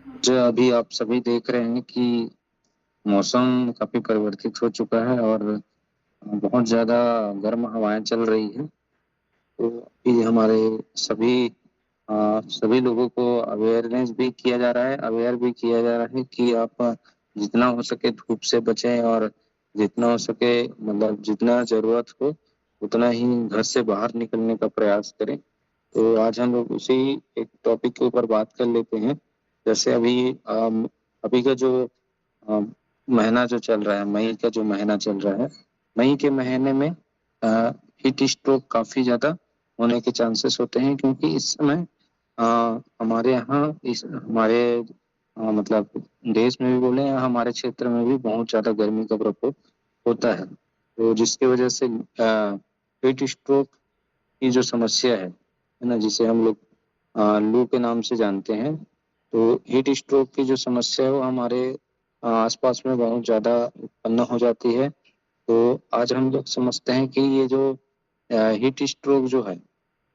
जो अभी आप सभी देख रहे हैं कि मौसम काफी परिवर्तित हो चुका है और बहुत ज़्यादा गर्म हवाएं चल रही हैं। तो अभी हमारे सभी सभी लोगों को अवेयरनेस भी किया जा रहा है, अवेयर भी किया जा रहा है कि आप जितना हो सके धूप से बचें और जितना हो सके मतलब जितना ज़रूरत हो उतना ही घर से बाहर निकलने का प्रयास करें। तो आज हम लोग उसी एक टॉपिक के ऊपर बात कर लेते हैं। जैसे अभी का जो अ, महीना जो चल रहा है, मई का जो महीना चल रहा है, मई के महीने में हीट स्ट्रोक काफी ज्यादा होने के चांसेस होते हैं क्योंकि इस समय अ, हमारे यहाँ इस हमारे मतलब देश में भी बोले या हमारे क्षेत्र में भी बहुत ज्यादा गर्मी का प्रकोप होता है। तो जिसकी वजह से हीट स्ट्रोक की जो समस्या है ना, जिसे हम लोग लू के नाम से जानते हैं। तो हीट स्ट्रोक की जो समस्या है वो हमारे आसपास में बहुत ज़्यादा उत्पन्न हो जाती है। तो आज हम लोग समझते हैं कि ये जो हीट स्ट्रोक जो है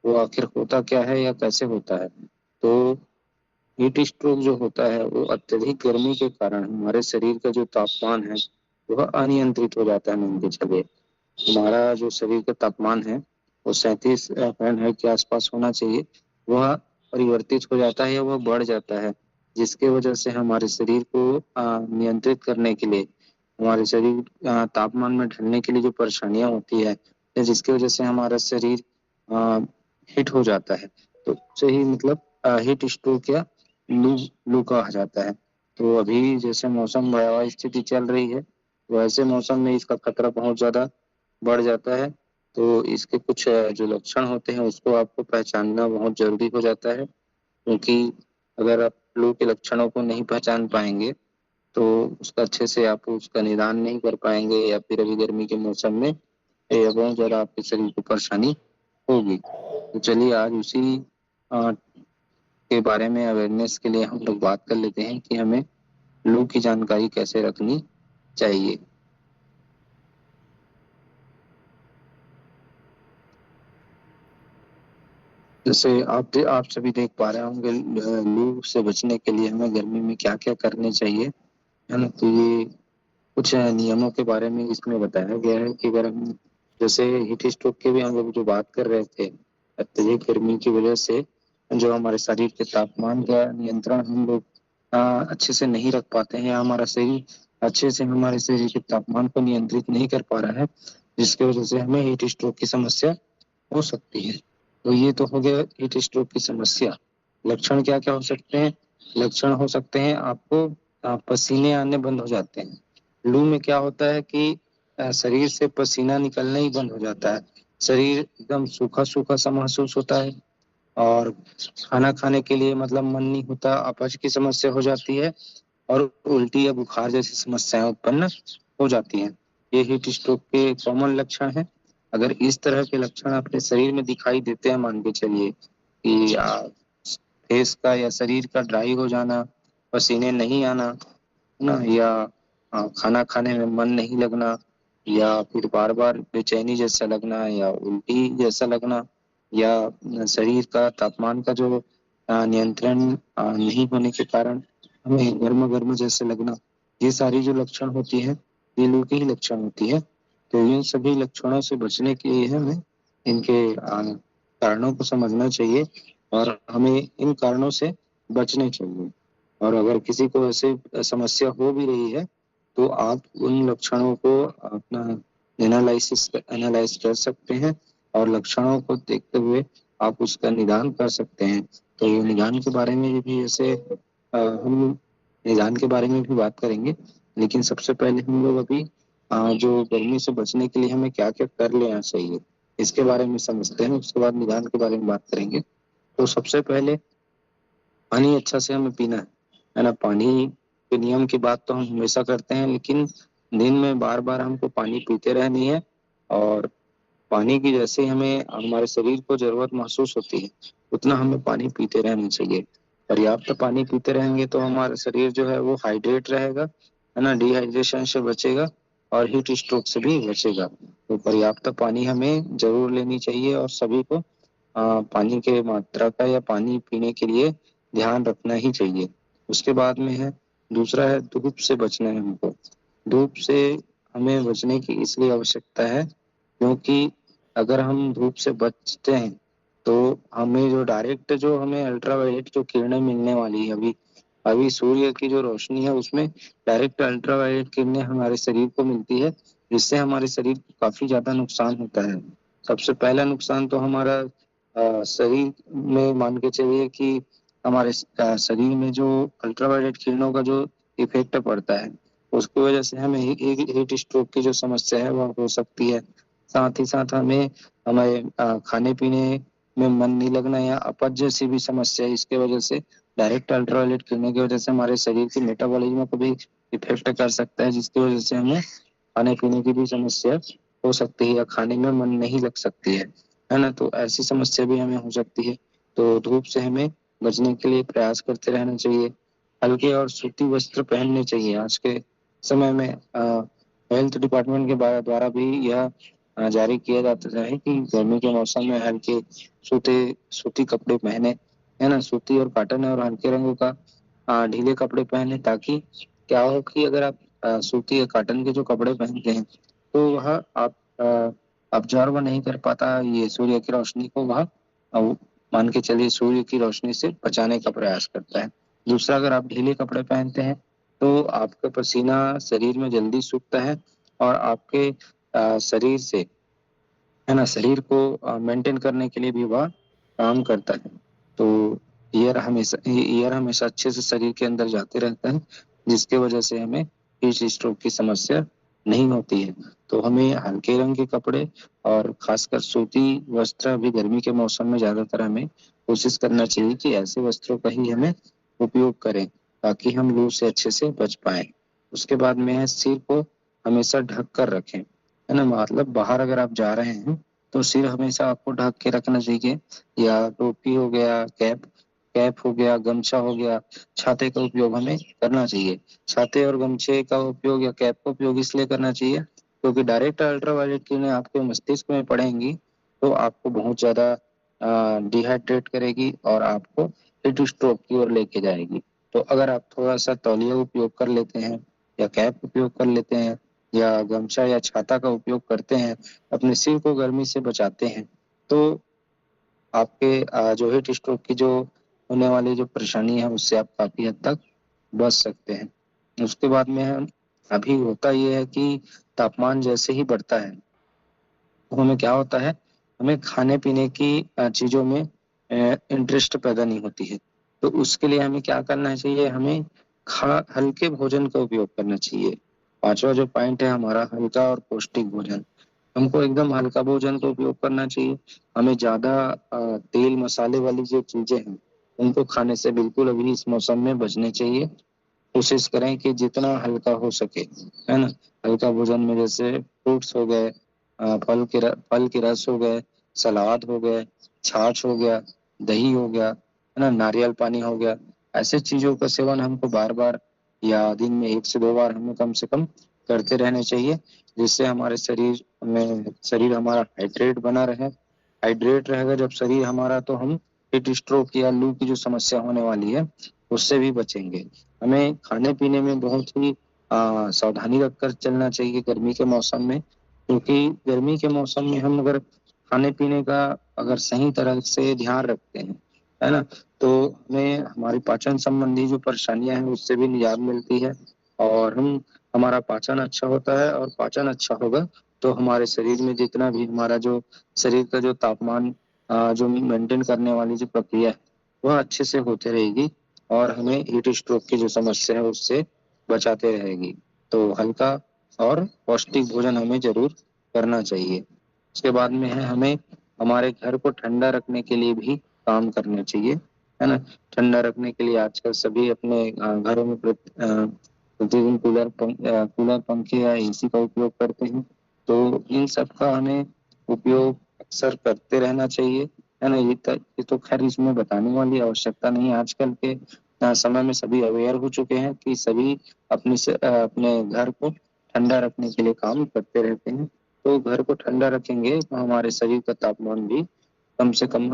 वो आखिर होता क्या है या कैसे होता है। तो हीट स्ट्रोक जो होता है वो अत्यधिक गर्मी के कारण हमारे शरीर का जो तापमान है वह अनियंत्रित हो जाता है। मान के चलिए हमारा जो शरीर का तापमान है वो 37 फैरनहाइट के आसपास होना चाहिए, वह परिवर्तित हो जाता है या वह बढ़ जाता है, जिसके वजह से हमारे शरीर को नियंत्रित करने के लिए हमारे शरीर तापमान में ढलने के लिए जो परेशानियां होती है या जिसकी वजह से हमारा शरीर हिट हो जाता है, तो उसे ही मतलब हीट स्ट्रोक या लू लू कहा जाता है। तो अभी जैसे मौसम भयावह स्थिति चल रही है, तो ऐसे मौसम में इसका खतरा बहुत ज्यादा बढ़ जाता है। तो इसके कुछ जो लक्षण होते हैं उसको आपको पहचानना बहुत जरूरी हो जाता है, क्योंकि अगर आप फ्लू के लक्षणों को नहीं पहचान पाएंगे तो उसका अच्छे से आप उसका निदान नहीं कर पाएंगे या फिर अभी गर्मी के मौसम में ये बहुत ज़्यादा आपके शरीर को परेशानी होगी। तो चलिए आज उसी के बारे में अवेयरनेस के लिए हम लोग बात कर लेते हैं कि हमें फ्लू की जानकारी कैसे रखनी चाहिए। जैसे आप सभी देख पा रहे होंगे लू से बचने के लिए हमें गर्मी में क्या क्या करने चाहिए, है ना। तो ये कुछ नियमों के बारे में इसमें बताया गया है कि अगर हम जैसे हीट स्ट्रोक के भी हम लोग जो बात कर रहे थे, अत्यधिक गर्मी की वजह से जो हमारे शरीर के तापमान का नियंत्रण हम लोग अच्छे से नहीं रख पाते हैं या हमारा शरीर अच्छे से हमारे शरीर के तापमान को नियंत्रित नहीं कर पा रहा है, जिसकी वजह से हमें हीट स्ट्रोक की समस्या हो सकती है। तो ये तो हो गया हीट स्ट्रोक की समस्या। लक्षण क्या क्या हो सकते हैं? लक्षण हो सकते हैं आपको पसीने आने बंद हो जाते हैं। लू में क्या होता है कि शरीर से पसीना निकलना ही बंद हो जाता है, शरीर एकदम सूखा सूखा सा महसूस होता है और खाना खाने के लिए मतलब मन नहीं होता, अपच की समस्या हो जाती है और उल्टी या बुखार जैसी समस्याएं उत्पन्न हो जाती हैं। ये हीट स्ट्रोक के कॉमन लक्षण हैं। अगर इस तरह के लक्षण अपने शरीर में दिखाई देते हैं, मान के चलिए कि फेस का या शरीर का ड्राई हो जाना, पसीने नहीं आना, है ना, या खाना खाने में मन नहीं लगना, या फिर बार बार बेचैनी जैसा लगना या उल्टी जैसा लगना, या शरीर का तापमान का जो नियंत्रण नहीं होने के कारण हमें गर्म गर्म जैसे लगना, ये सारी जो लक्षण होती है ये लू की ही लक्षण होती है। तो इन सभी लक्षणों से बचने के लिए हमें इनके कारणों को समझना चाहिए और हमें इन कारणों से बचने चाहिए। और अगर किसी को ऐसे समस्या हो भी रही है तो आप उन लक्षणों को अपना एनालाइज कर सकते हैं और लक्षणों को देखते हुए आप उसका निदान कर सकते हैं। तो निदान के बारे में भी जैसे हम निदान के बारे में भी बात करेंगे, लेकिन सबसे पहले हम लोग अभी जो गर्मी से बचने के लिए हमें क्या क्या कर लेना चाहिए इसके बारे में समझते हैं, उसके बाद निदान के बारे में बात करेंगे। तो सबसे पहले पानी अच्छा से हमें पीना है ना। पानी के नियम की बात तो हम हमेशा करते हैं, लेकिन दिन में बार बार हमको पानी पीते रहनी है और पानी की जैसे हमें हमारे शरीर को जरूरत महसूस होती है उतना हमें पानी पीते रहना चाहिए। पर्याप्त पानी पीते रहेंगे तो हमारा शरीर जो है वो हाइड्रेट रहेगा, है ना, डिहाइड्रेशन से बचेगा और हीट स्ट्रोक से भी बचेगा। तो पर्याप्त पानी हमें जरूर लेनी चाहिए और सभी को पानी के मात्रा का या पानी पीने के लिए ध्यान रखना ही चाहिए। اس کے بعد میں ہے دوسرا ہے دھوپ سے بچنا ہے ہم کو. دھوپ سے ہمیں بچنے کی اس لیے آوشکتا ہے کیونکہ اگر ہم دھوپ سے بچتے ہیں تو ہمیں جو ڈائریکٹ جو ہمیں الٹرا وائلیٹ جو کرنیں ملنے والی ہے ابھی سوریہ کی جو روشنی ہے اس میں ڈائریکٹ الٹرا وائلیٹ کرنیں ہمارے شریر کو ملتی ہے جس سے ہمارے شریر کو کافی زیادہ نقصان ہوتا ہے. سب سے پہلا نقصان تو ہمارا شریر میں مان کے چلیے کہ ہمارے شریر میں جو الٹرا وائلیٹ کرنوں کا جو افیکٹ پڑتا ہے اس کی وجہ سے ہمیں ہیٹ اسٹروک کی جو سمسیا ہے وہ ہو سکتی ہے. ساتھ ہی ساتھ ہمیں کھانے پینے میں من نہیں لگنا یا اپچ جیسی بھی سمسیا ہے اس کی وجہ سے ڈائریکٹ الٹرا وائلیٹ کرنے کی وجہ سے ہمارے شریر کی میٹابولزم کو بھی افیکٹ کر سکتا ہے جس کی وجہ سے ہمیں کھانے پینے کی بھی سمسیا ہو سکتی ہے یا کھانے میں من نہیں لگ سکتی ہے نا. تو ایسی سمسیا بھی ہمیں ہو سکتی ہے. تو دھوپ سے ہمیں بچنے کے لیے پریاس کرتے رہنا چاہیے. ہلکے اور سوتی وستر پہننے چاہیے. آج کے سمے میں ہیلتھ ڈپارٹمنٹ کے دوارا بھی یہ جاری کیا جاتا ہے کہ گرمی کے موسم میں ہلکے سوتی کپڑے پہنے ہے نا. سوتی اور کاٹن اور ہلکے رنگوں کا ڈھیلے کپڑے پہنے تاکہ کیا ہو کہ اگر آپ سوتی یا کاٹن کے جو کپڑے پہنتے ہیں تو وہ آپ ابزرو نہیں کر پاتا یہ سوریہ کی روشنی کو وہ مان کے چلیے سوریہ کی روشنی سے بچانے کا پریاس کرتا ہے. دوسرا اگر آپ ڈھیلے کپڑے پہنتے ہیں تو آپ کا پسینہ شریر میں جلدی سوکھتا ہے اور آپ کے شریر سے ہے نا شریر کو مینٹین کرنے کے لیے بھی وہ کام کرتا ہے. تو ایئر ہمیشہ اچھے سے شریر کے اندر جاتے رہتا ہے جس کی وجہ سے ہمیں ہیٹ اسٹروک کی سمسیا نہیں ہوتی ہے. تو ہمیں ہلکے رنگ کے کپڑے اور خاص کر سوتی وستر بھی گرمی کے موسم میں زیادہ تر ہمیں کوشش کرنا چاہیے کہ ایسے وستروں کا ہی ہمیں اپیوگ کریں تاکہ ہم لو سے اچھے سے بچ پائیں. اس کے بعد میں سر کو ہمیشہ ڈھک کر رکھیں ہے نا. مطلب باہر اگر آپ جا رہے ہیں تو سر ہمیشہ آپ کو ڈھک کے رکھنا چاہیے. یا ٹوپی ہو گیا کیپ ہو گیا گمچا ہو گیا چھاتے کا اپیوگ ہمیں کرنا چاہیے. چھاتے اور گمچے کا اپیوگ یا کیپ کا اپیوگ اس لیے کرنا چاہیے کیونکہ ڈائریکٹ الٹرا وائلیٹ کرنیں آپ کے مستشک میں پڑیں گی تو آپ کو بہت زیادہ ڈی ہائیڈریٹ کرے گی اور آپ کو ہیٹ اسٹروک کی اور لے کے جائے گی. تو اگر آپ تھوڑا سا تولیہ اپیوگ کر لیتے ہیں یا کیپ اپیوگ کر لیتے ہیں یا گمچا یا چھاتا کا اپیوگ کرتے ہیں اپنے سر کو گرمی سے بچاتے ہیں تو آپ کے جو ہیٹ اسٹروک کی جو ہونے والی جو پریشانی ہے اس سے آپ کافی حد تک بچ سکتے ہیں. اس کے بعد میں ابھی ہوتا یہ ہے کہ تاپمان جیسے ہی بڑھتا ہے ہمیں کیا ہوتا ہے ہمیں کھانے پینے کی چیزوں میں انٹرسٹ پیدا نہیں ہوتی ہے. تو اس کے لیے ہمیں کیا کرنا چاہیے ہمیں ہلکے بوجن کا اپیوگ کرنا چاہیے. پانچواں جو پوائنٹ ہے ہمارا ہلکا اور پوشٹک بوجن. ہم کو ایک دم ہلکا بوجن کا اپیوگ کرنا چاہیے. ہمیں زیادہ تیل مسالے والی جو چیزیں ہیں ان کو کھانے سے بالکل ابھی اس موسم میں بچنے چاہیے. کوشش کریں کہ جتنا ہلکا ہو سکے ہے نا. ہلکا بوجن میں جیسے فروٹس ہو گئے پھل کے رس ہو گئے سلاد ہو گئے چھاچھ ہو گیا دہی ہو گیا ہے نا ناریل پانی ہو گیا. ایسے چیزوں کا سیون ہم کو بار بار یا دن میں 1 سے 2 بار ہمیں کم سے کم کرتے رہنے چاہیے جس سے ہمارے شریر ہمارا ہائڈریٹ بنا رہے. ہائڈریٹ رہے گا جب شریر ہمارا تو ہم ہیٹ اسٹروک یا لو کی جو سمسیا ہونے والی ہے اس سے بھی بچیں گے. ہمیں کھانے پینے میں بہت ہی ساودھانی رکھ کر چلنا چاہیے گرمی کے موسم میں کیونکہ گرمی کے موسم میں ہم اگر کھانے پینے کا اگر صحیح طرح سے دھیان رکھتے ہیں ہے نا تو ہمیں ہماری پاچن سمبندی جو پریشانیاں ہیں اس سے بھی نجات ملتی ہے اور ہمارا پاچن اچھا ہوتا ہے اور پاچن اچھا ہوگا تو ہمارے شریر میں جتنا بھی ہمارا جو شریر کا جو تاپمان جو مینٹین کرنے والی جو پرکریا ہے وہ اچھے سے ہوتے رہے گی اور ہمیں ہیٹ اسٹروک کی جو سمسیا ہے اس سے بچاتے رہے گی. تو ہلکا اور پوشٹک بوجن ہمیں ضرور کرنا چاہیے. اس کے بعد میں ہمیں ہمارے گھر کو ٹھنڈا رکھنے کے لیے بھی کام کرنا چاہیے ہے نا. ٹھنڈا رکھنے کے لیے آج کل سبھی اپنے گھروں میں کولر پنکھے یا اے سی کا اپیوگ کرتے ہیں تو ان سب کا ہمیں اپیوگ اکثر کرتے رہنا چاہیے ہے نا. یہ تو خیر اس میں بتانے والی آوشکتا نہیں. آج کل کے سمے میں سبھی اویئر ہو چکے ہیں کہ سبھی اپنے گھر کو ٹھنڈا رکھنے کے لیے کام کرتے رہتے ہیں. تو گھر کو ٹھنڈا رکھیں گے تو ہمارے شریر کا تاپمان بھی کم سے کم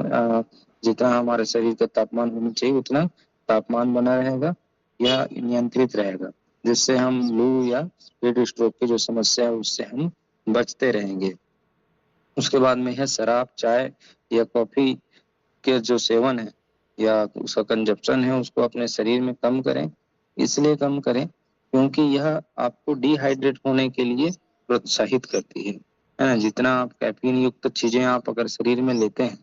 جتنا ہمارے شریر کا تاپمان ہونا چاہیے اتنا تاپمان بنا رہے گا यह नियंत्रित रहेगा, जिससे हम लू या हीट स्ट्रोक की जो समस्या है उससे हम बचते रहेंगे। उसके बाद में है शराब, चाय या कॉफी के जो सेवन है या उसका कंजप्शन है उसको अपने शरीर में कम करें। इसलिए कम करें क्योंकि यह आपको डिहाइड्रेट होने के लिए प्रोत्साहित करती है ना। जितना आप कैफीन युक्त चीजें आप अगर शरीर में लेते हैं,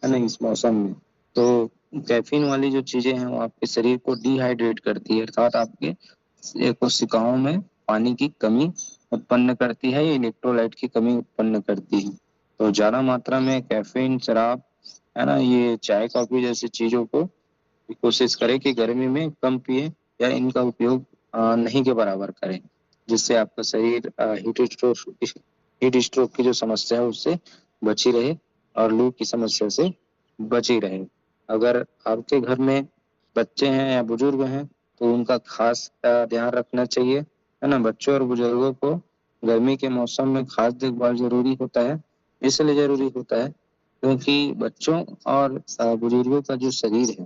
है ना, इस मौसम में, तो कैफीन वाली जो चीजें हैं वो आपके शरीर को डिहाइड्रेट करती है, अर्थात आपके कोशिकाओं में पानी की कमी उत्पन्न करती है या इलेक्ट्रोलाइट की कमी उत्पन्न करती है। तो ज्यादा मात्रा में कैफीन, शराब, है ना, ये चाय कॉफी जैसी चीजों को कोशिश करें कि गर्मी में कम पिए या इनका उपयोग नहीं के बराबर करें, जिससे आपका शरीर हीट स्ट्रोक की जो समस्या है उससे बची रहे और लू की समस्या से बची रहे। अगर आपके घर में बच्चे हैं या बुजुर्ग हैं तो उनका खास ध्यान रखना चाहिए, है ना। बच्चों और बुजुर्गों को गर्मी के मौसम में खास देखभाल जरूरी होता है। इसलिए जरूरी होता है क्योंकि बच्चों और बुजुर्गों का जो शरीर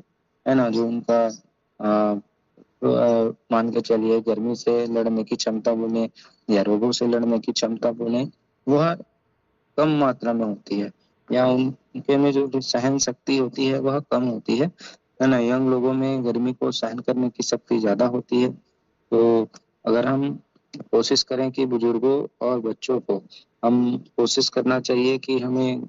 है ना, जो उनका मान के चलिए गर्मी से लड़ने की क्षमता बोले या रोगों से लड़ने की क्षमता बोले, वह कम मात्रा में होती है या उनके में जो सहन शक्ति होती है वह कम होती है ना। यंग लोगों में गर्मी को सहन करने की शक्ति ज्यादा होती है। तो अगर हम कोशिश करें कि बुजुर्गों और बच्चों को हम कोशिश करना चाहिए कि हमें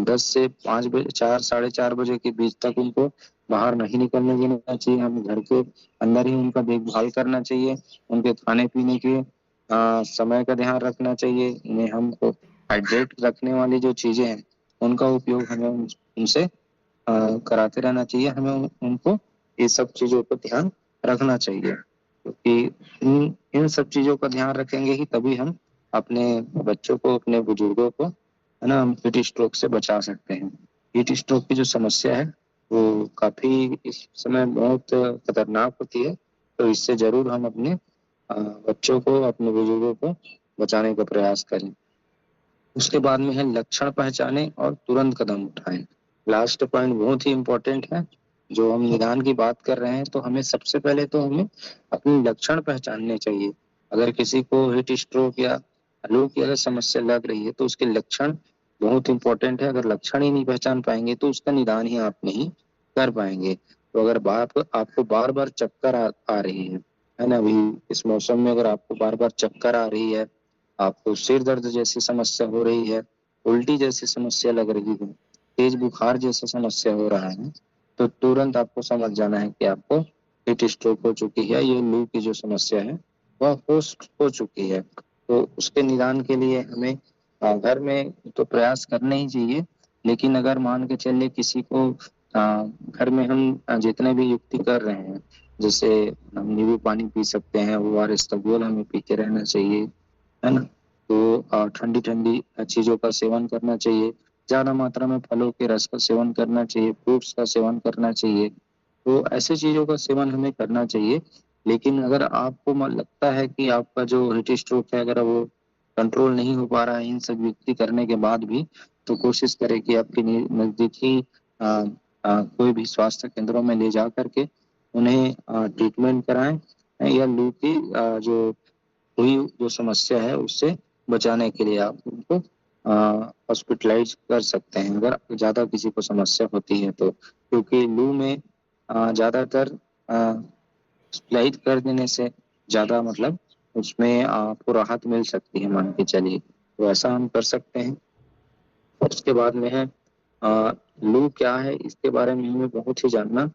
10 से 5 बजे, 4 साढ़े 4 बजे के बीच तक उनको बाहर नहीं निकलने देना चाहिए। हमें घर के अंदर ही उनका देखभाल करना चाहिए। उनके खाने पीने के समय का ध्यान रखना चाहिए। उन्हें हमको हाइड्रेट रखने वाली जो चीजें हैं उनका उपयोग हमें उनसे कराते रहना चाहिए। हमें उनको ये सब चीजों पर ध्यान रखना चाहिए, क्योंकि इन सब चीजों का ध्यान रखेंगे ही तभी हम अपने बच्चों को, अपने बुजुर्गों को, है ना, हम हीट स्ट्रोक से बचा सकते हैं। हीट स्ट्रोक की जो समस्या है वो काफी इस समय बहुत खतरनाक होती है। तो इससे जरूर हम अपने बच्चों को, अपने बुजुर्गों को बचाने का प्रयास करें। उसके बाद में है लक्षण पहचाने और तुरंत कदम उठाएं। लास्ट पॉइंट बहुत ही इम्पोर्टेंट है। जो हम निदान की बात कर रहे हैं तो हमें सबसे पहले तो हमें अपने लक्षण पहचानने चाहिए। अगर किसी को हीट स्ट्रोक या लू की अगर समस्या लग रही है तो उसके लक्षण बहुत इंपॉर्टेंट है। अगर लक्षण ही नहीं पहचान पाएंगे तो उसका निदान ही आप नहीं कर पाएंगे। तो अगर आपको बार बार चक्कर आ रही है ना, अभी इस मौसम में अगर आपको बार बार चक्कर आ रही है, आपको सिर दर्द जैसी समस्या हो रही है, उल्टी जैसी समस्या लग रही है, तेज बुखार जैसा समस्या हो रहा है, तो तुरंत आपको समझ जाना है कि आपको हीट स्ट्रोक हो चुकी है। ये लू की जो समस्या है वह हो चुकी है। तो उसके निदान के लिए हमें घर में तो प्रयास करने ही चाहिए। लेकिन अगर मान के चलिए किसी को घर में हम जितने भी युक्ति कर रहे हैं, जैसे हम नींबू पानी पी सकते हैं, ORS का घोल हमें पीते रहना चाहिए, है ना। तो ठंडी ठंडी चीजों का सेवन करना चाहिए। ज्यादा मात्रा में फलों के रस का सेवन करना चाहिए, फ्रूट्स का सेवन करना चाहिए। तो ऐसी चीजों का सेवन हमें करना चाहिए। लेकिन अगर आपको लगता है कि आपका जो हीट स्ट्रोक है अगर वो कंट्रोल नहीं हो पा रहा है इन सब युक्ति करने के बाद भी, तो कोशिश करें कि आपके नजदीकी कोई भी स्वास्थ्य केंद्रों में ले जा करके उन्हें ट्रीटमेंट कराएं या लू की जो हुई जो समस्या है उससे बचाने के लिए आप उनको हॉस्पिटलाइज कर सकते हैं अगर ज्यादा किसी को समस्या होती है तो। क्योंकि लू में ज्यादातर हॉस्पिटलाइज कर देने से ज्यादा मतलब उसमें आपको राहत मिल सकती है, मान के चलिए। तो ऐसा हम कर सकते हैं। उसके बाद में है लू क्या है, इसके बारे में हमें बहुत ही जानना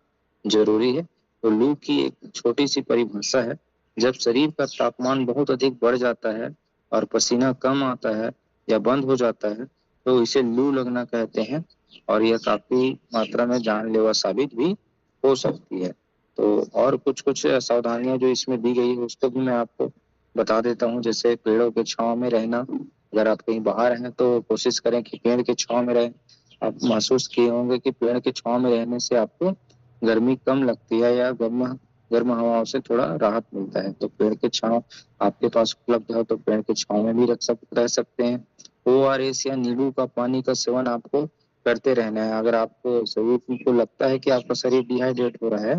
जरूरी है। तो लू की एक छोटी सी परिभाषा है। जब शरीर का तापमान बहुत अधिक बढ़ जाता है और पसीना कम आता है या बंद हो जाता है तो इसे लू लगना कहते हैं, और यह काफी मात्रा में जानलेवा साबित भी हो सकती है। तो और कुछ कुछ सावधानियां जो इसमें दी गई है उसको भी मैं आपको बता देता हूँ। जैसे पेड़ों के छांव में रहना। अगर आप कहीं बाहर हैं तो कोशिश करें कि पेड़ के छांव में रहें। आप महसूस किए होंगे कि पेड़ के छांव में रहने से आपको गर्मी कम लगती है या गर्म गर्म हवाओं से थोड़ा राहत मिलता है। तो पेड़ के छांव आपके पास उपलब्ध हो तो पेड़ के छांव में भी रह सकते हैं। ORS या नींबू का पानी का सेवन आपको करते रहना है। अगर आपको शरीर को लगता है कि आपका शरीर डिहाइड्रेट हो रहा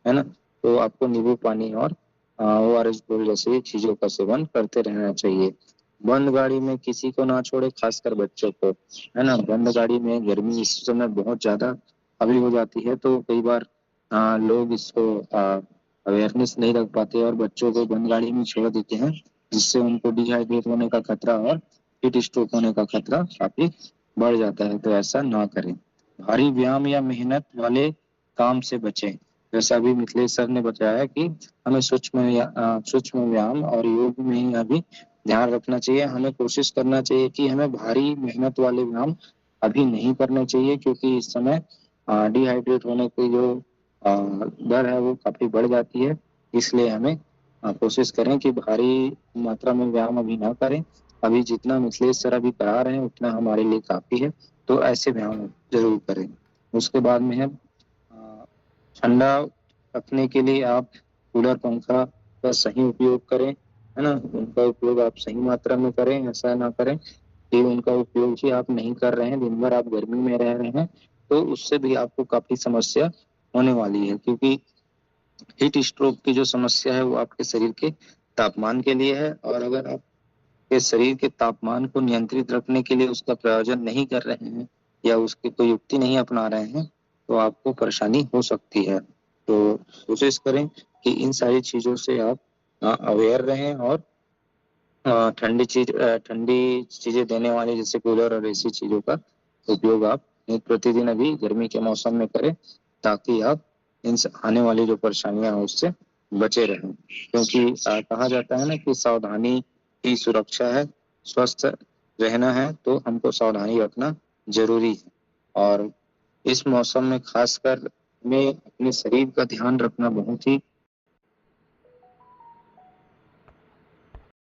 है ना, تو آپ کو नींबू पानी और ORS घोल जैसी चीजों का सेवन करते रहना चाहिए। बंद गाड़ी में किसी को ना छोड़े, खासकर बच्चों को, है ना। बंद गाड़ी में गर्मी इस समय बहुत ज्यादा हावी हो जाती है, तो कई बार लोग इसको अवेयरनेस नहीं रख पाते और बच्चों को बंद गाड़ी में छोड़ देते हैं, जिससे उनको डिहाइड्रेट होने का खतरा और हीट स्ट्रोक होने का खतरा काफी बढ़ जाता है। तो ऐसा ना करें। भारी व्यायाम या मेहनत वाले काम से बचें। जैसा अभी मिथिलेश सर ने बताया कि हमें सूक्ष्म व्यायाम और योग में ही अभी ध्यान रखना चाहिए। हमें कोशिश करना चाहिए कि हमें भारी मेहनत वाले व्यायाम अभी नहीं करने चाहिए, क्योंकि इस समय डिहाइड्रेट होने की जो दर है वो काफी बढ़ जाती है। इसलिए हमें कोशिश करें कि भारी मात्रा में व्यायाम अभी ना करें। अभी जितना मिथिलेश सर अभी करा रहे हैं उतना हमारे लिए काफी है, तो ऐसे व्यायाम जरूर करें। उसके बाद में है ठंडा रखने के लिए आप कूलर पंखा का सही उपयोग करें, है ना। उनका उपयोग आप सही मात्रा में करें। ऐसा ना करें कि उनका उपयोग ही आप नहीं कर रहे हैं, दिन भर आप गर्मी में रह रहे हैं, तो उससे भी आपको काफी समस्या होने वाली है। क्योंकि हीट स्ट्रोक की जो समस्या है वो आपके शरीर के तापमान के लिए है, और अगर आप के शरीर के तापमान को नियंत्रित रखने के लिए उसका प्रयोजन नहीं कर रहे हैं या उसकी कोई युक्ति नहीं अपना रहे हैं, तो आपको परेशानी हो सकती है। तो कोशिश करें कि इन सारी चीजों से आप अवेयर रहें और ठंडी चीजें देने वाली जैसे कूलर और ऐसी चीजों का उपयोग आप प्रतिदिन अभी गर्मी के मौसम में करें, ताकि आप इन आने वाली जो परेशानियां हैं उससे बचे रहें। क्योंकि कहा जाता है ना कि सावधानी ही सुरक्षा है। स्वस्थ रहना है तो हमको सावधानी रखना जरूरी है, और इस मौसम में खासकर में अपने शरीर का ध्यान रखना बहुत ही